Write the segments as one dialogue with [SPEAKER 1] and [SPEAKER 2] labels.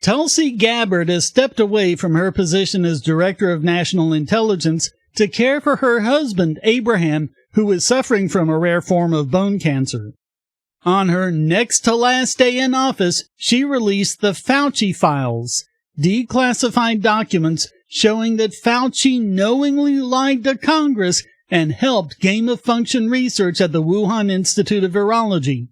[SPEAKER 1] Tulsi Gabbard has stepped away from her position as Director of National Intelligence to care for her husband, Abraham, who is suffering from a rare form of bone cancer. On her next-to-last day in office, she released the Fauci Files, declassified documents showing that Fauci knowingly lied to Congress and helped gain-of-function research at the Wuhan Institute of Virology.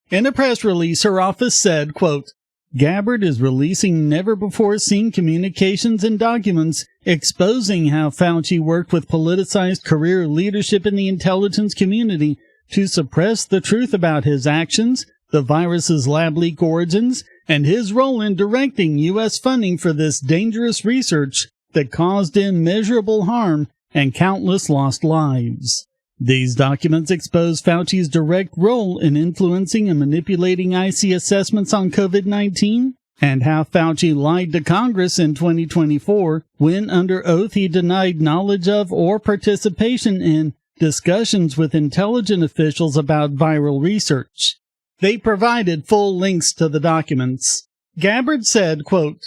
[SPEAKER 1] In a press release, her office said, quote, Gabbard is releasing never-before-seen communications and documents exposing how Fauci worked with politicized career leadership in the intelligence community to suppress the truth about his actions, the virus's lab leak origins, and his role in directing U.S. funding for this dangerous research that caused immeasurable harm and countless lost lives. These documents expose Fauci's direct role in influencing and manipulating IC assessments on COVID-19, and how Fauci lied to Congress in 2024 when, under oath, he denied knowledge of or participation in discussions with intelligence officials about viral research. They provided full links to the documents. Gabbard said, quote,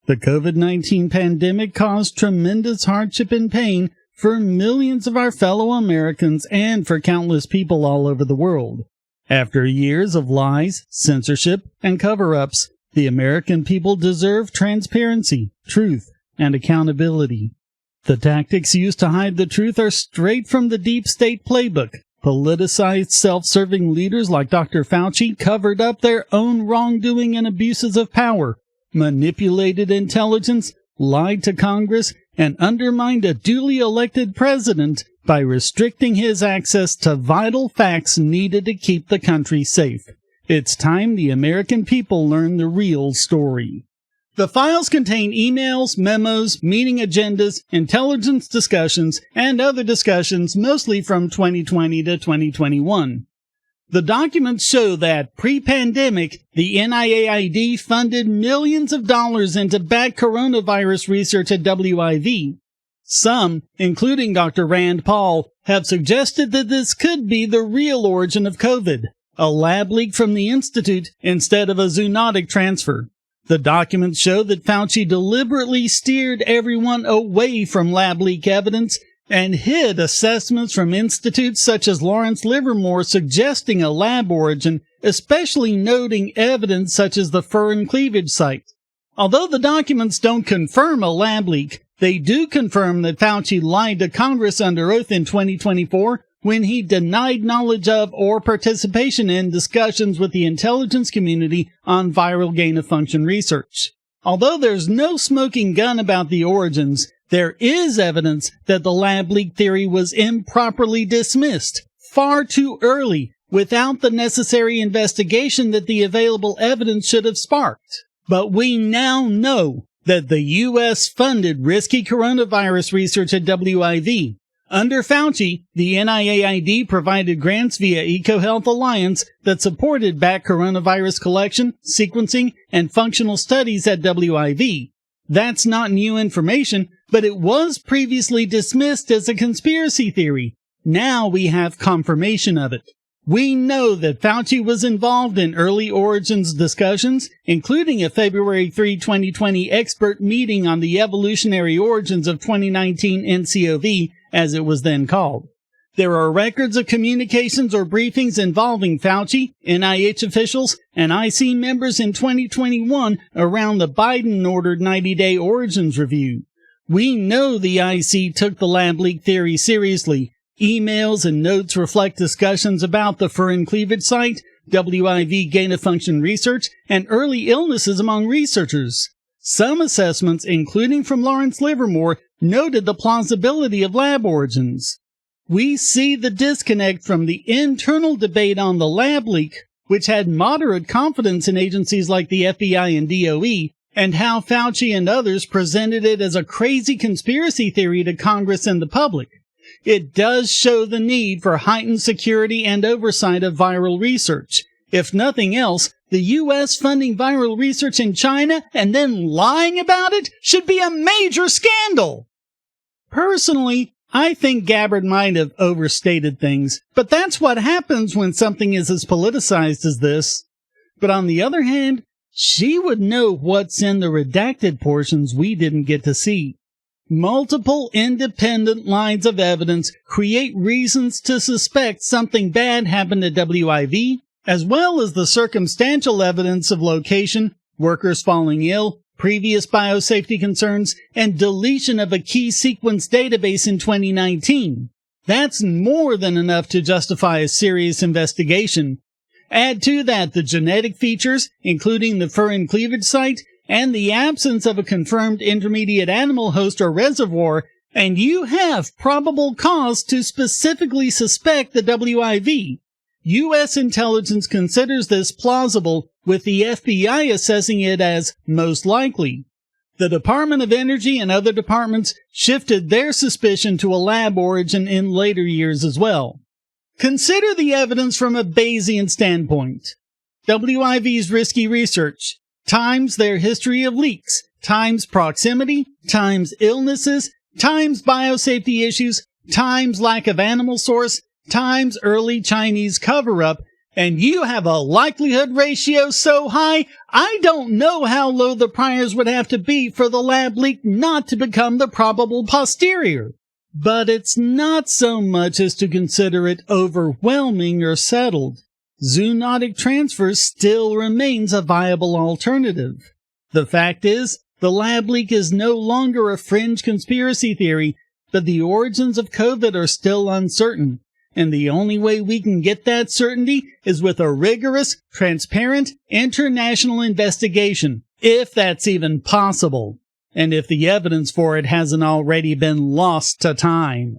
[SPEAKER 1] The COVID-19 pandemic caused tremendous hardship and pain for millions of our fellow Americans and for countless people all over the world. After years of lies, censorship, and cover-ups, the American people deserve transparency, truth, and accountability. The tactics used to hide the truth are straight from the deep state playbook. Politicized, self-serving leaders like Dr. Fauci covered up their own wrongdoing and abuses of power, manipulated intelligence, lied to Congress, and undermined a duly elected president by restricting his access to vital facts needed to keep the country safe. It's time the American people learn the real story. The files contain emails, memos, meeting agendas, intelligence discussions, and other discussions mostly from 2020 to 2021. The documents show that, pre-pandemic, the NIAID funded millions of dollars into bad coronavirus research at WIV. Some, including Dr. Rand Paul, have suggested that this could be the real origin of COVID, a lab leak from the Institute instead of a zoonotic transfer. The documents show that Fauci deliberately steered everyone away from lab leak evidence and hid assessments from institutes such as Lawrence Livermore suggesting a lab origin, especially noting evidence such as the fur and cleavage site. Although the documents don't confirm a lab leak, they do confirm that Fauci lied to Congress under oath in 2024 when he denied knowledge of or participation in discussions with the intelligence community on viral gain-of-function research. Although there's no smoking gun about the origins, there is evidence that the lab leak theory was improperly dismissed far too early without the necessary investigation that the available evidence should have sparked. But we now know that the U.S. funded risky coronavirus research at WIV. Under Fauci, the NIAID provided grants via EcoHealth Alliance that supported bat coronavirus collection, sequencing, and functional studies at WIV. That's not new information, but it was previously dismissed as a conspiracy theory. Now we have confirmation of it. We know that Fauci was involved in early origins discussions, including a February 3, 2020 expert meeting on the evolutionary origins of 2019 NCOV, as it was then called. There are records of communications or briefings involving Fauci, NIH officials, and IC members in 2021 around the Biden-ordered 90-day origins review. We know the IC took the lab leak theory seriously. Emails and notes reflect discussions about the fur and cleavage site, WIV gain-of-function research, and early illnesses among researchers. Some assessments, including from Lawrence Livermore, noted the plausibility of lab origins. We see the disconnect from the internal debate on the lab leak, which had moderate confidence in agencies like the FBI and DOE, and how Fauci and others presented it as a crazy conspiracy theory to Congress and the public. It does show the need for heightened security and oversight of viral research. If nothing else, the U.S. funding viral research in China and then lying about it should be a major scandal. Personally, I think Gabbard might have overstated things, but that's what happens when something is as politicized as this. But on the other hand, She would know what's in the redacted portions we didn't get to see. Multiple independent lines of evidence create reasons to suspect something bad happened at WIV, as well as the circumstantial evidence of location, workers falling ill, previous biosafety concerns, and deletion of a key sequence database in 2019. That's more than enough to justify a serious investigation. Add to that the genetic features, including the furin cleavage site, and the absence of a confirmed intermediate animal host or reservoir, and you have probable cause to specifically suspect the WIV. U.S. intelligence considers this plausible, with the FBI assessing it as most likely. The Department of Energy and other departments shifted their suspicion to a lab origin in later years as well. Consider the evidence from a Bayesian standpoint. WIV's risky research, times their history of leaks, times proximity, times illnesses, times biosafety issues, times lack of animal source, times early Chinese cover-up, and you have a likelihood ratio so high, I don't know how low the priors would have to be for the lab leak not to become the probable posterior. But it's not so much as to consider it overwhelming or settled. Zoonotic transfer still remains a viable alternative. The fact is, the lab leak is no longer a fringe conspiracy theory, but the origins of COVID are still uncertain, and the only way we can get that certainty is with a rigorous, transparent, international investigation, if that's even possible, and if the evidence for it hasn't already been lost to time.